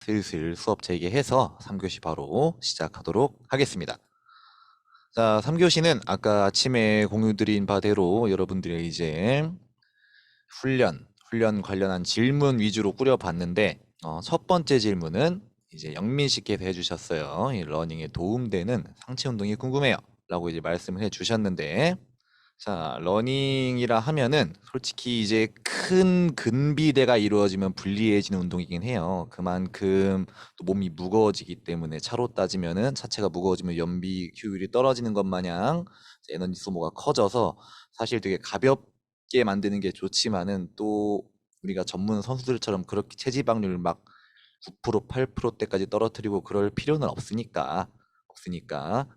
슬슬 수업 재개해서 3교시 바로 시작하도록 하겠습니다. 자, 3교시는 아까 아침에 공유드린 바대로 여러분들의 이제 훈련 관련한 질문 위주로 꾸려봤는데, 첫 번째 질문은 이제 영민 씨께서 해주셨어요. 이 러닝에 도움되는 상체 운동이 궁금해요. 라고 이제 말씀을 해주셨는데, 자, 러닝이라 하면은 솔직히 이제 큰 근비대가 이루어지면 불리해지는 운동이긴 해요. 그만큼 또 몸이 무거워지기 때문에 차로 따지면은 차체가 무거워지면 연비 효율이 떨어지는 것 마냥 이제 에너지 소모가 커져서 사실 되게 가볍게 만드는 게 좋지만은 또 우리가 전문 선수들처럼 그렇게 체지방률 막 9%, 8%대까지 떨어뜨리고 그럴 필요는 없으니까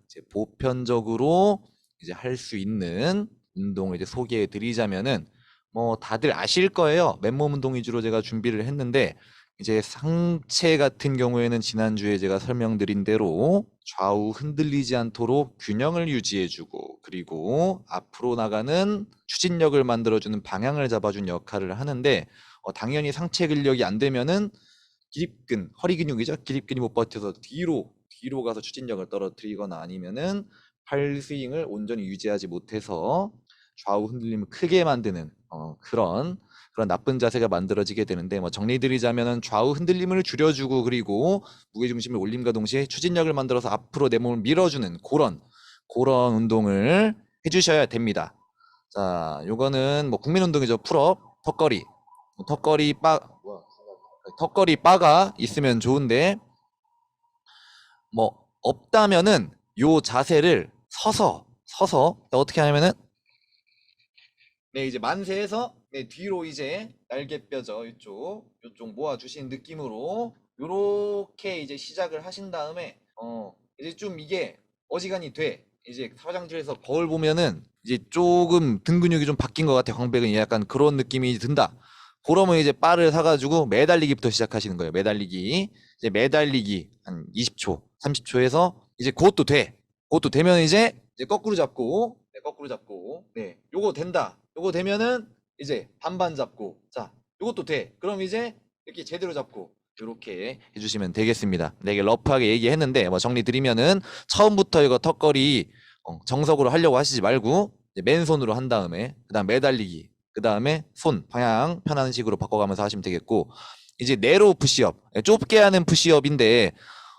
이제 보편적으로 이제 할 수 있는 운동을 이제 소개해 드리자면은 뭐 다들 아실 거예요. 맨몸 운동 위주로 제가 준비를 했는데 이제 상체 같은 경우에는 지난주에 제가 설명드린 대로 좌우 흔들리지 않도록 균형을 유지해주고 그리고 앞으로 나가는 추진력을 만들어주는 방향을 잡아준 역할을 하는데 당연히 상체 근력이 안 되면은 기립근, 허리 근육이죠. 기립근이 못 버텨서 뒤로 가서 추진력을 떨어뜨리거나 아니면은 팔 스윙을 온전히 유지하지 못해서 좌우 흔들림을 크게 만드는 그런 나쁜 자세가 만들어지게 되는데 뭐 정리드리자면은 좌우 흔들림을 줄여주고 그리고 무게 중심을 올림과 동시에 추진력을 만들어서 앞으로 내 몸을 밀어주는 그런 운동을 해주셔야 됩니다. 자, 요거는 뭐 국민 운동이죠. 풀업, 턱걸이, 턱걸이 빠 턱걸이 바가 있으면 좋은데 뭐 없다면은 요 자세를 서서 어떻게 하냐면은 네 이제 만세해서 네 뒤로 이제 날개뼈죠 요쪽 모아주신 느낌으로 요렇게 이제 시작을 하신 다음에 이제 좀 이게 어지간히 돼 이제 화장실에서 거울 보면은 이제 조금 등 근육이 좀 바뀐 것 같아 광배근이 약간 그런 느낌이 든다. 그러면 이제 바를 사가지고 매달리기부터 시작하시는 거예요. 매달리기 한 20초, 30초에서 이제 그것도 돼. 그것도 되면 이제 거꾸로 잡고, 네, 거꾸로 잡고, 네, 요거 된다. 요거 되면은 이제 반반 잡고, 자, 요것도 돼. 그럼 이제 이렇게 제대로 잡고, 이렇게 해주시면 되겠습니다. 네, 이게 러프하게 얘기했는데 뭐 정리 드리면은 처음부터 이거 턱걸이 정석으로 하려고 하시지 말고 이제 맨손으로 한 다음에 그다음 매달리기 그 다음에 손 방향 편한 식으로 바꿔가면서 하시면 되겠고 이제 네로 푸시업 좁게 하는 푸시업인데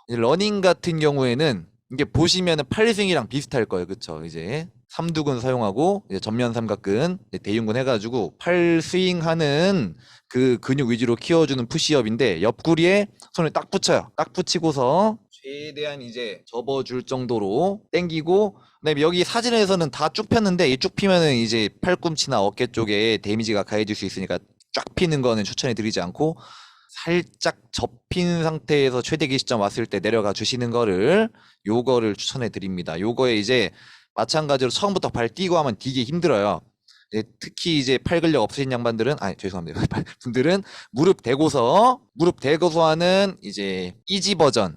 이제 러닝 같은 경우에는 이게 보시면은 팔승이랑 비슷할 거예요. 그쵸? 이제 삼두근 사용하고 이제 전면 삼각근 이제 대흉근 해가지고 팔 스윙하는 그 근육 위주로 키워주는 푸시업인데 옆구리에 손을 딱 붙여요. 딱 붙이고서 최대한 이제 접어줄 정도로 당기고 그다음에 여기 사진에서는 다 쭉 폈는데 이 쭉 피면은 이제 팔꿈치나 어깨 쪽에 데미지가 가해질 수 있으니까 쫙 피는 거는 추천해 드리지 않고 살짝 접힌 상태에서 최대기 시점 왔을 때 내려가 주시는 요거를 추천해 드립니다. 요거에 이제 마찬가지로 처음부터 발 띄고 하면 되게 힘들어요. 특히 이제 팔 근력 없으신 양반들은 죄송합니다. 분들은 무릎 대고서 하는 이제 이지 버전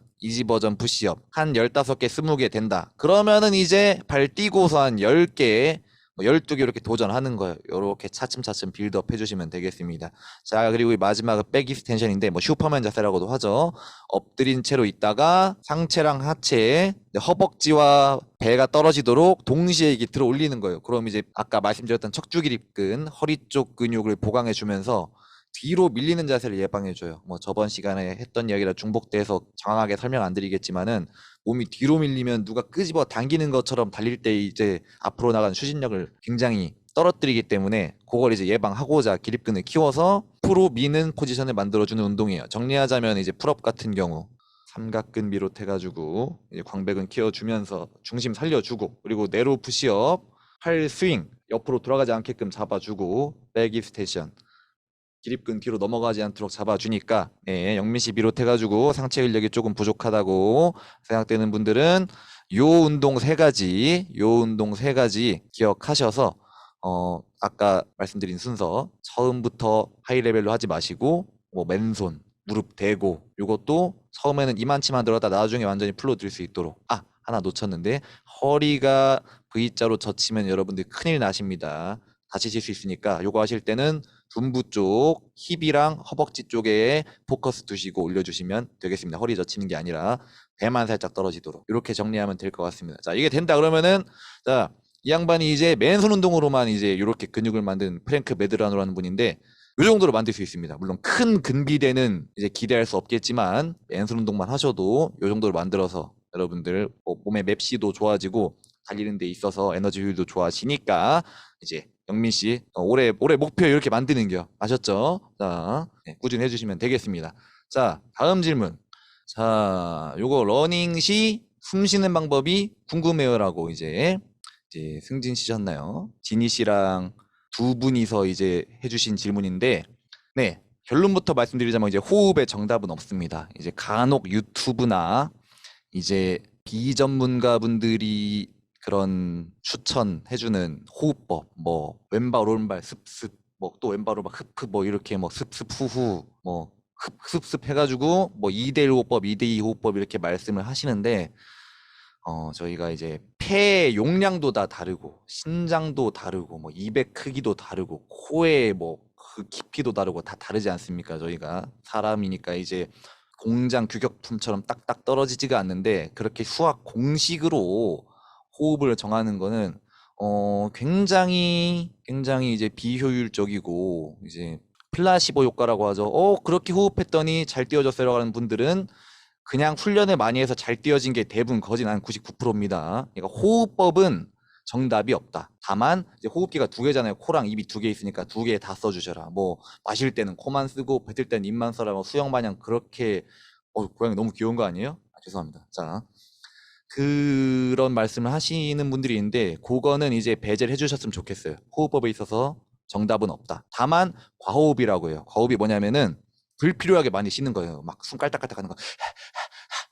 푸시업 한 15개 20개 된다. 그러면은 이제 발 띄고서 한 10개 12개 이렇게 도전하는 거예요. 이렇게 차츰차츰 빌드업 해주시면 되겠습니다. 자, 그리고 마지막은 백 익스텐션인데 뭐 슈퍼맨 자세라고도 하죠. 엎드린 채로 있다가 상체랑 하체, 허벅지와 배가 떨어지도록 동시에 이게 들어 올리는 거예요. 그럼 이제 아까 말씀드렸던 척추 기립근, 허리 쪽 근육을 보강해 주면서 뒤로 밀리는 자세를 예방해줘요. 뭐 저번 시간에 했던 이야기라 중복돼서 정확하게 설명 안 드리겠지만은 몸이 뒤로 밀리면 누가 끄집어 당기는 것처럼 달릴 때 이제 앞으로 나가는 추진력을 굉장히 떨어뜨리기 때문에 그걸 이제 예방하고자 기립근을 키워서 프로 미는 포지션을 만들어주는 운동이에요. 정리하자면 이제 풀업 같은 경우 삼각근 비롯해가지고 이제 광배근 키워주면서 중심 살려주고 그리고 네로 푸시업 팔 스윙 옆으로 돌아가지 않게끔 잡아주고 백 익스텐션 기립근 뒤로 넘어가지 않도록 잡아주니까 영민 씨 비롯해가지고 상체 근력이 조금 부족하다고 생각되는 분들은 요 운동 세 가지 기억하셔서 아까 말씀드린 순서 처음부터 하이 레벨로 하지 마시고 뭐 맨손 무릎 대고 요것도 처음에는 이만치만 들었다 나중에 완전히 풀로 들 수 있도록 하나 놓쳤는데 허리가 V자로 젖히면 여러분들 큰일 나십니다. 다치실 수 있으니까 요거 하실 때는 둔부 쪽, 힙이랑 허벅지 쪽에 포커스 두시고 올려주시면 되겠습니다. 허리 젖히는 게 아니라 배만 살짝 떨어지도록 이렇게 정리하면 될 것 같습니다. 자, 이게 된다 그러면은 자, 이 양반이 이제 맨손 운동으로만 이제 이렇게 근육을 만든 프랭크 메드라노라는 분인데 이 정도로 만들 수 있습니다. 물론 큰 근비대는 이제 기대할 수 없겠지만 맨손 운동만 하셔도 이 정도로 만들어서 여러분들 몸의 맵시도 좋아지고 달리는 데 있어서 에너지 효율도 좋아지니까 이제 영민 씨 올해 목표 이렇게 만드는 겨 아셨죠? 자, 네, 꾸준히 해주시면 되겠습니다. 자, 다음 질문. 자, 요거 러닝 시 숨 쉬는 방법이 궁금해요라고 이제 승진 씨셨나요? 지니 씨랑 두 분이서 이제 해주신 질문인데, 네, 결론부터 말씀드리자면 이제 호흡의 정답은 없습니다. 이제 간혹 유튜브나 이제 비전문가 분들이 그런 추천해주는 호흡법, 뭐 왼발 오른발 습습, 뭐 또 왼발 오른발 흡흡 뭐 이렇게 뭐 습습 후후 뭐 흡습 해가지고 뭐 2대1 호흡법, 2대2 호흡법 이렇게 말씀을 하시는데 저희가 이제 폐 용량도 다 다르고 신장도 다르고 뭐 입의 크기도 다르고 코의 뭐 그 깊이도 다르고 다 다르지 않습니까? 저희가 사람이니까 이제 공장 규격품처럼 딱딱 떨어지지가 않는데 그렇게 수학 공식으로 호흡을 정하는 거는 굉장히 이제 비효율적이고 이제 플라시보 효과라고 하죠. 그렇게 호흡했더니 잘 뛰어졌어요라고 하는 분들은 그냥 훈련을 많이 해서 잘 뛰어진 게 대부분 거진 한 99%입니다. 그러니까 호흡법은 정답이 없다. 다만 이제 호흡기가 두 개잖아요. 코랑 입이 두 개 있으니까 두 개 다 써주셔라. 뭐 마실 때는 코만 쓰고 뱉을 때는 입만 써라. 뭐 수영 마냥 그렇게 고양이 너무 귀여운 거 아니에요? 죄송합니다. 자, 그런 말씀을 하시는 분들이 있는데 그거는 이제 배제를 해주셨으면 좋겠어요. 호흡법에 있어서 정답은 없다. 다만 과호흡이라고 해요. 과호흡이 뭐냐면은 불필요하게 많이 쉬는 거예요. 막 숨 깔딱깔딱 하는 거.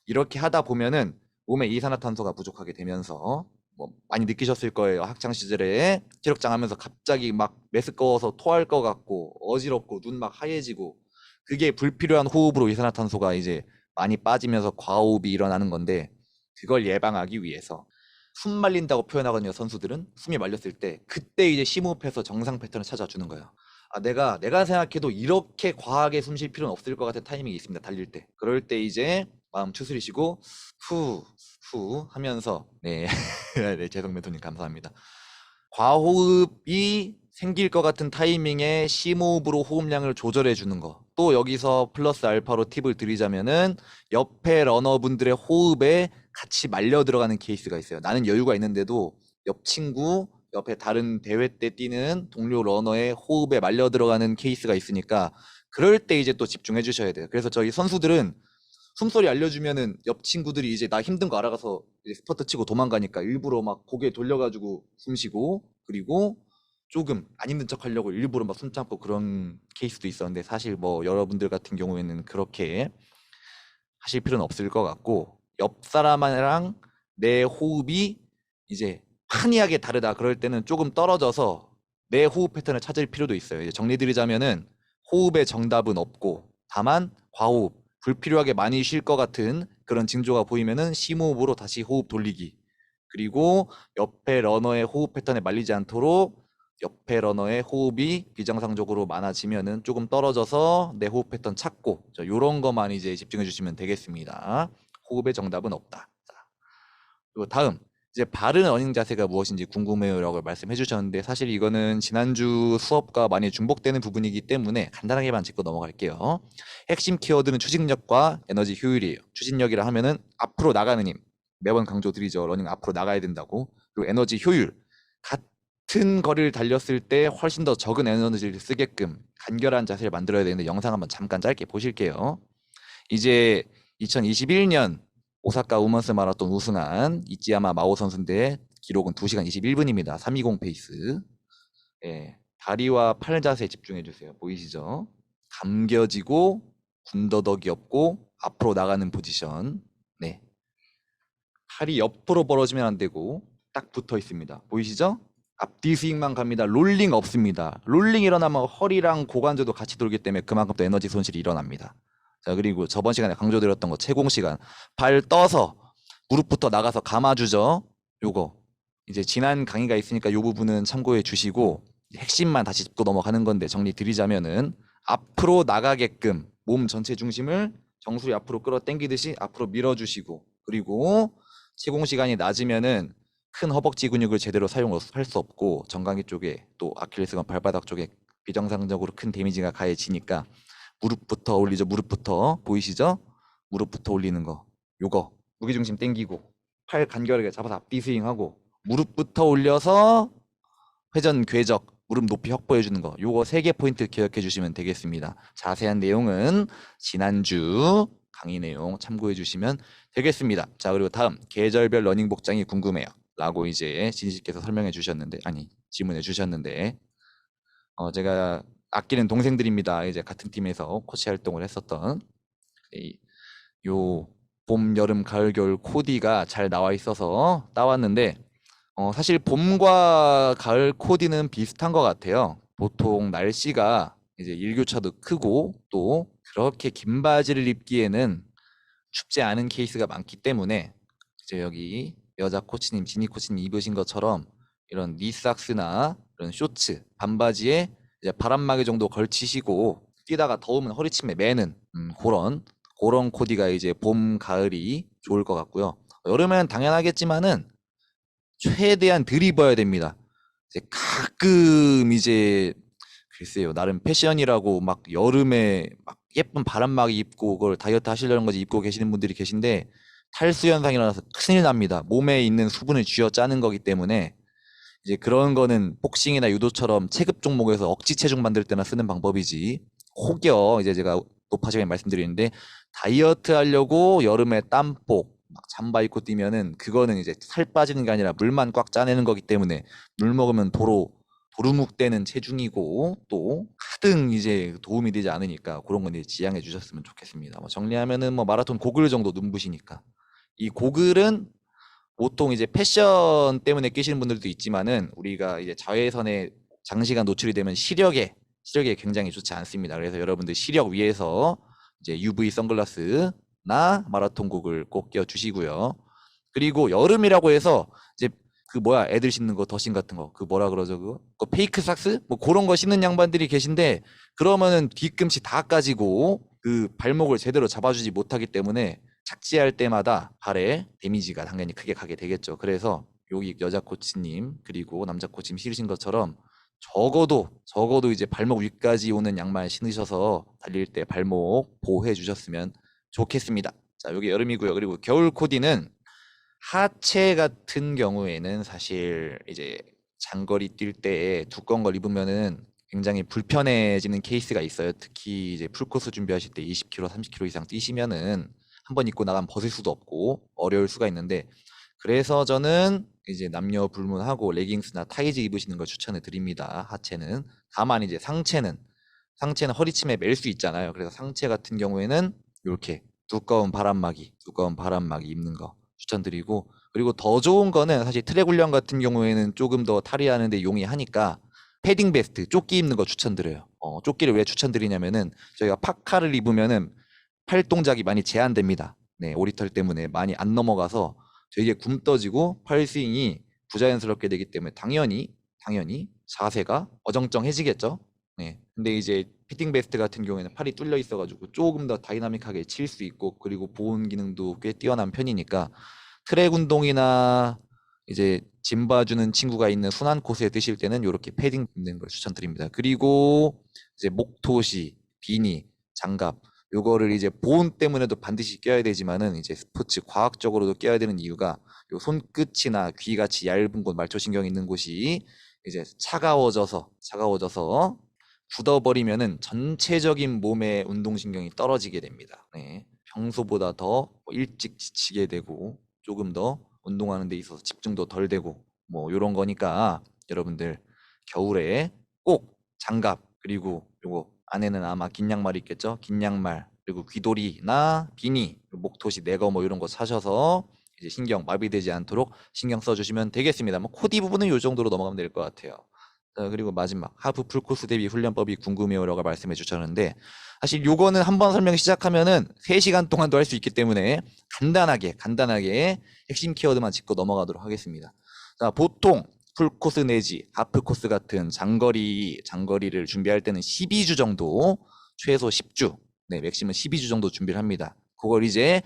이렇게 하다 보면은 몸에 이산화탄소가 부족하게 되면서 뭐 많이 느끼셨을 거예요. 학창 시절에 체력장 하면서 갑자기 막 메스꺼워서 토할 것 같고 어지럽고 눈 막 하얘지고 그게 불필요한 호흡으로 이산화탄소가 이제 많이 빠지면서 과호흡이 일어나는 건데 그걸 예방하기 위해서 숨 말린다고 표현하거든요. 선수들은 숨이 말렸을 때 그때 이제 심호흡해서 정상 패턴을 찾아주는 거예요. 내가 생각해도 이렇게 과하게 숨 쉴 필요는 없을 것 같은 타이밍이 있습니다. 달릴 때. 그럴 때 이제 마음 추스리시고 후 하면서 네, 네 재성 멘토님 감사합니다. 과호흡이 생길 것 같은 타이밍에 심호흡으로 호흡량을 조절해 주는 거. 또 여기서 플러스 알파로 팁을 드리자면은 옆에 러너분들의 호흡에 같이 말려 들어가는 케이스가 있어요. 나는 여유가 있는데도 옆 친구, 옆에 다른 대회 때 뛰는 동료 러너의 호흡에 말려 들어가는 케이스가 있으니까 그럴 때 이제 또 집중해 주셔야 돼요. 그래서 저희 선수들은 숨소리 알려주면은 옆 친구들이 이제 나 힘든 거 알아가서 이제 스퍼트 치고 도망가니까 일부러 막 고개 돌려가지고 숨 쉬고 그리고 조금 안 힘든 척 하려고 일부러 막 숨 참고 그런 케이스도 있었는데 사실 뭐 여러분들 같은 경우에는 그렇게 하실 필요는 없을 것 같고 옆 사람이랑 내 호흡이 이제 한이하게 다르다 그럴 때는 조금 떨어져서 내 호흡 패턴을 찾을 필요도 있어요. 이제 정리드리자면은 호흡의 정답은 없고 다만 과호흡 불필요하게 많이 쉴 것 같은 그런 징조가 보이면은 심호흡으로 다시 호흡 돌리기. 그리고 옆에 러너의 호흡 패턴에 말리지 않도록 옆에 러너의 호흡이 비정상적으로 많아지면은 조금 떨어져서 내 호흡 패턴 찾고 이런 것만 이제 집중해 주시면 되겠습니다. 호흡의 정답은 없다. 자, 그리고 다음 이제 바른 러닝 자세가 무엇인지 궁금해요라고 말씀해 주셨는데 사실 이거는 지난주 수업과 많이 중복되는 부분이기 때문에 간단하게만 짚고 넘어갈게요. 핵심 키워드는 추진력과 에너지 효율이에요. 추진력이라 하면은 앞으로 나가는 힘. 매번 강조드리죠. 러닝 앞으로 나가야 된다고. 그리고 에너지 효율. 같은 거리를 달렸을 때 훨씬 더 적은 에너지를 쓰게끔 간결한 자세를 만들어야 되는데 영상 한번 잠깐 짧게 보실게요. 이제 2021년 오사카 우먼스 마라톤 우승한 이치야마 마오 선수인데 기록은 2시간 21분입니다. 320 페이스. 예, 다리와 팔 자세에 집중해 주세요. 보이시죠? 감겨지고 군더더기 없고 앞으로 나가는 포지션. 네. 팔이 옆으로 벌어지면 안 되고 딱 붙어 있습니다. 보이시죠? 앞뒤 스윙만 갑니다. 롤링 없습니다. 롤링 일어나면 허리랑 고관절도 같이 돌기 때문에 그만큼 또 에너지 손실이 일어납니다. 자, 그리고 저번 시간에 강조드렸던 거 채공 시간. 발 떠서 무릎부터 나가서 감아주죠. 요거. 이제 지난 강의가 있으니까 요 부분은 참고해 주시고 핵심만 다시 짚고 넘어가는 건데 정리 드리자면은 앞으로 나가게끔 몸 전체 중심을 정수리 앞으로 끌어당기듯이 앞으로 밀어주시고, 그리고 시공 시간이 낮으면은 큰 허벅지 근육을 제대로 사용할 수 없고 정강이 쪽에 또 아킬레스건 발바닥 쪽에 비정상적으로 큰 데미지가 가해지니까 무릎부터 올리죠. 무릎부터 보이시죠? 무릎부터 올리는 거. 요거 무게중심 당기고 팔 간결하게 잡아서 앞뒤 스윙하고 무릎부터 올려서 회전 궤적 무릎 높이 확보해 주는 거. 요거 3개 포인트 기억해 주시면 되겠습니다. 자세한 내용은 지난주 강의 내용 참고해 주시면 되겠습니다. 자, 그리고 다음 계절별 러닝 복장이 궁금해요 라고 이제 진실께서 설명해 주셨는데, 아니 질문해 주셨는데, 제가 아끼는 동생들입니다. 이제 같은 팀에서 코치 활동을 했었던 요 봄, 여름, 가을, 겨울 코디가 잘 나와 있어서 따왔는데, 사실 봄과 가을 코디는 비슷한 것 같아요. 보통 날씨가 이제 일교차도 크고 또 그렇게 긴 바지를 입기에는 춥지 않은 케이스가 많기 때문에 이제 여기 여자 코치님, 지니 코치님 입으신 것처럼 이런 니삭스나 이런 쇼츠, 반바지에 이제 바람막이 정도 걸치시고 뛰다가 더우면 허리춤에 매는 그런 코디가 이제 봄, 가을이 좋을 것 같고요. 여름에는 당연하겠지만은 최대한 덜 입어야 됩니다. 이제 가끔 이제 글쎄요, 나름 패션이라고 막 여름에 막 예쁜 바람막이 입고 그걸 다이어트 하시려는 거지 입고 계시는 분들이 계신데 탈수 현상이 일어나서 큰일 납니다. 몸에 있는 수분을 쥐어 짜는 거기 때문에 이제 그런 거는 복싱이나 유도처럼 체급 종목에서 억지 체중 만들 때나 쓰는 방법이지, 혹여 이제 제가 높아지게 말씀드리는데 다이어트 하려고 여름에 땀복 막 잠바 입고 뛰면은 그거는 이제 살 빠지는 게 아니라 물만 꽉 짜내는 거기 때문에 물 먹으면 도루묵 되는 체중이고 또 하등 이제 도움이 되지 않으니까 그런 건 이제 지양해 주셨으면 좋겠습니다. 뭐 정리하면은 뭐 마라톤 고글 정도 눈부시니까 이 고글은 보통 이제 패션 때문에 끼시는 분들도 있지만은 우리가 이제 자외선에 장시간 노출이 되면 시력에 굉장히 좋지 않습니다. 그래서 여러분들 시력 위해서 이제 UV 선글라스나 마라톤 곡을 꼭 껴 주시고요. 그리고 여름이라고 해서 이제 그 뭐야 애들 신는 거 더신 같은 거 그 뭐라 그러죠 그거? 그 페이크 삭스? 뭐 그런 거 신는 양반들이 계신데 그러면은 뒤꿈치 다 까지고 그 발목을 제대로 잡아주지 못하기 때문에 착지할 때마다 발에 데미지가 당연히 크게 가게 되겠죠. 그래서 여기 여자 코치님 그리고 남자 코치님 신으신 것처럼 적어도 이제 발목 위까지 오는 양말 신으셔서 달릴 때 발목 보호해 주셨으면 좋겠습니다. 자, 여기 여름이고요. 그리고 겨울 코디는 하체 같은 경우에는 사실 이제 장거리 뛸 때 두꺼운 걸 입으면은 굉장히 불편해지는 케이스가 있어요. 특히 이제 풀코스 준비하실 때 20km, 30km 이상 뛰시면은 한 번 입고 나가면 벗을 수도 없고 어려울 수가 있는데, 그래서 저는 이제 남녀 불문하고 레깅스나 타이즈 입으시는 걸 추천을 드립니다. 하체는. 다만 이제 상체는 허리춤에 멜 수 있잖아요. 그래서 상체 같은 경우에는 이렇게 두꺼운 바람막이 입는 거 추천드리고, 그리고 더 좋은 거는 사실 트랙 훈련 같은 경우에는 조금 더 탈의하는데 용이하니까 패딩 베스트, 조끼 입는 거 추천드려요. 조끼를 왜 추천드리냐면은 저희가 파카를 입으면은 팔 동작이 많이 제한됩니다. 네, 오리털 때문에 많이 안 넘어가서 되게 굼떠지고 팔 스윙이 부자연스럽게 되기 때문에 당연히 자세가 어정쩡해지겠죠. 네, 근데 이제 피팅 베스트 같은 경우에는 팔이 뚫려 있어가지고 조금 더 다이나믹하게 칠 수 있고 그리고 보온 기능도 꽤 뛰어난 편이니까 트랙 운동이나 이제 짐 봐주는 친구가 있는 순환 코스에 뜨실 때는 이렇게 패딩 입는 걸 추천드립니다. 그리고 이제 목토시, 비니, 장갑 요거를 이제 보온 때문에도 반드시 껴야 되지만은 이제 스포츠 과학적으로도 껴야 되는 이유가 요 손끝이나 귀같이 얇은 곳 말초신경 있는 곳이 이제 차가워져서 굳어버리면은 전체적인 몸의 운동신경이 떨어지게 됩니다. 네. 평소보다 더 일찍 지치게 되고 조금 더 운동하는 데 있어서 집중도 덜 되고 뭐 이런 거니까 여러분들 겨울에 꼭 장갑 그리고 요거 안에는 아마 긴 양말이 있겠죠? 긴 양말 그리고 귀돌이나 비니, 목토시, 내거 뭐 이런 거 사셔서 이제 신경 마비되지 않도록 신경 써주시면 되겠습니다. 뭐 코디 부분은 요 정도로 넘어가면 될 것 같아요. 그리고 마지막 하프 풀코스 대비 훈련법이 궁금해요라고 말씀해 주셨는데 사실 요거는 한번 설명 시작하면은 3시간 동안도 할 수 있기 때문에 간단하게 핵심 키워드만 짚고 넘어가도록 하겠습니다. 자, 보통 풀코스 내지 하프코스 같은 장거리를 준비할 때는 12주 정도, 최소 10주, 네, 맥시멈 12주 정도 준비를 합니다. 그걸 이제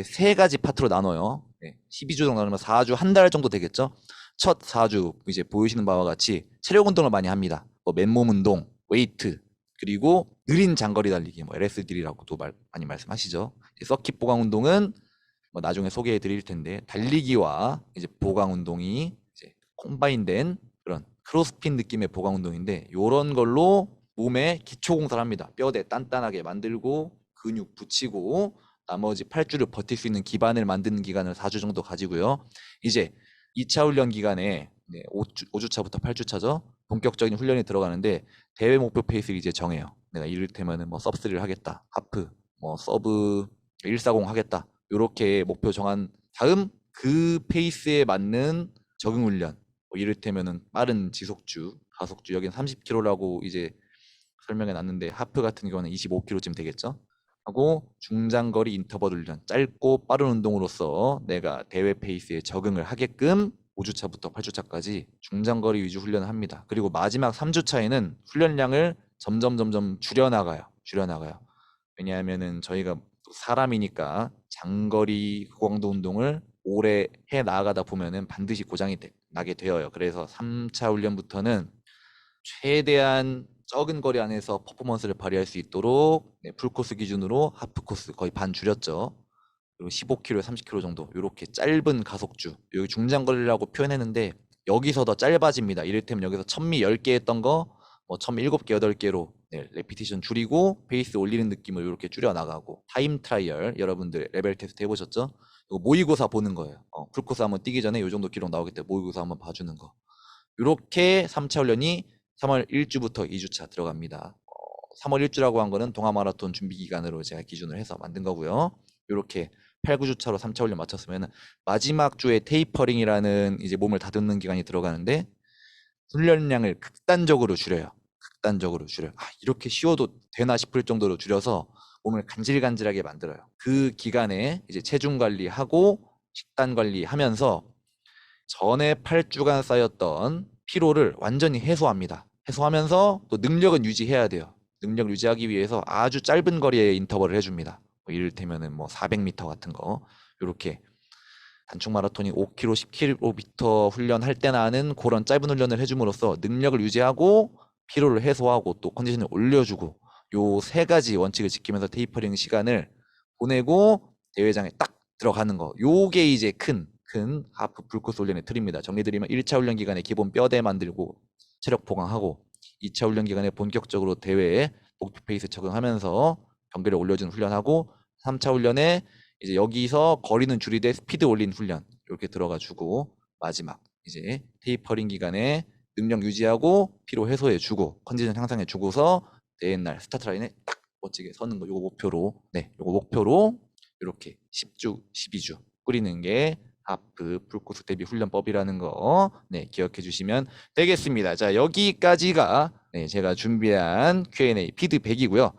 세 가지 파트로 나눠요. 네, 12주 정도 나누면 4주, 한 달 정도 되겠죠? 첫 4주, 이제 보이시는 바와 같이 체력 운동을 많이 합니다. 뭐 맨몸 운동, 웨이트, 그리고 느린 장거리 달리기, 뭐 LSD라고도 많이 말씀하시죠. 서킷 보강 운동은 뭐 나중에 소개해 드릴 텐데, 달리기와 이제 보강 운동이 이제 콤바인된 그런 크로스핏 느낌의 보강 운동인데, 요런 걸로 몸에 기초 공사를 합니다. 뼈대 단단하게 만들고 근육 붙이고 나머지 8주를 버틸 수 있는 기반을 만드는 기간을 4주 정도 가지고요. 이제 2차 훈련 기간에 5주차부터 8주차죠. 본격적인 훈련이 들어가는데, 대회 목표 페이스를 이제 정해요. 내가 이를테면은 뭐 서브3를 하겠다, 하프, 뭐 서브 140 하겠다, 요렇게 목표 정한 다음 그 페이스에 맞는 적응 훈련, 뭐 이를테면은 빠른 지속주, 가속주, 여긴 30km라고 이제 설명해 놨는데 하프 같은 경우는 25km쯤 되겠죠. 하고 중장거리 인터벌 훈련, 짧고 빠른 운동으로서 내가 대회 페이스에 적응을 하게끔 5주차부터 8주차까지 중장거리 위주 훈련을 합니다. 그리고 마지막 3주차에는 훈련량을 점점 줄여나가요. 왜냐하면은 저희가 사람이니까 장거리 고강도 운동을 오래 해 나가다 보면은 반드시 고장이 나게 되어요. 그래서 3차 훈련부터는 최대한 적은 거리 안에서 퍼포먼스를 발휘할 수 있도록 풀코스 기준으로 하프코스 거의 반 줄였죠. 그리고 15km, 30km 정도 이렇게 짧은 가속주, 여기 중장거리라고 표현했는데 여기서 더 짧아집니다. 이를테면 여기서 1000미 10개 했던 거 뭐 1000미 7개, 8개로 레피티션 줄이고 페이스 올리는 느낌으로 이렇게 줄여나가고, 타임 트라이얼 여러분들 레벨 테스트 해보셨죠? 이거 모의고사 보는 거예요. 풀코스 한번 뛰기 전에 이 정도 기록 나오기 때문에 모의고사 한번 봐주는 거. 이렇게 3차 훈련이 3월 1주부터 2주차 들어갑니다. 3월 1주라고 한 거는 동아 마라톤 준비 기간으로 제가 기준을 해서 만든 거고요. 이렇게 8, 9주차로 3차 훈련 마쳤으면 마지막 주에 테이퍼링이라는 이제 몸을 다듬는 기간이 들어가는데, 훈련량을 극단적으로 줄여요. 이렇게 쉬워도 되나 싶을 정도로 줄여서 몸을 간질간질하게 만들어요. 그 기간에 이제 체중 관리하고 식단 관리하면서 전에 8주간 쌓였던 피로를 완전히 해소합니다. 해소하면서 또 능력은 유지해야 돼요. 능력 유지하기 위해서 아주 짧은 거리에 인터벌을 해줍니다. 뭐 이를테면은 뭐 400m 같은 거, 이렇게 단축 마라톤이 5km, 10km 훈련할 때나 하는 그런 짧은 훈련을 해줌으로써 능력을 유지하고 피로를 해소하고 또 컨디션을 올려주고, 요 세 가지 원칙을 지키면서 테이퍼링 시간을 보내고 대회장에 딱 들어가는 거. 요게 이제 큰 하프 풀코스 훈련의 틀입니다. 정리드리면 1차 훈련 기간에 기본 뼈대 만들고 체력 보강하고, 2차 훈련 기간에 본격적으로 대회에 목표 페이스 적응하면서 경기를 올려주는 훈련하고, 3차 훈련에 이제 여기서 거리는 줄이되 스피드 올린 훈련 이렇게 들어가 주고, 마지막 이제 테이퍼링 기간에 능력 유지하고 피로 해소해 주고 컨디션 향상해 주고서 대회 날 스타트 라인에 딱 멋지게 서는 거, 요거 목표로 이렇게 10주, 12주 꾸리는 게 하프 풀코스 대비 훈련법이라는 거 기억해 주시면 되겠습니다. 자, 여기까지가 제가 준비한 Q&A 피드백이고요.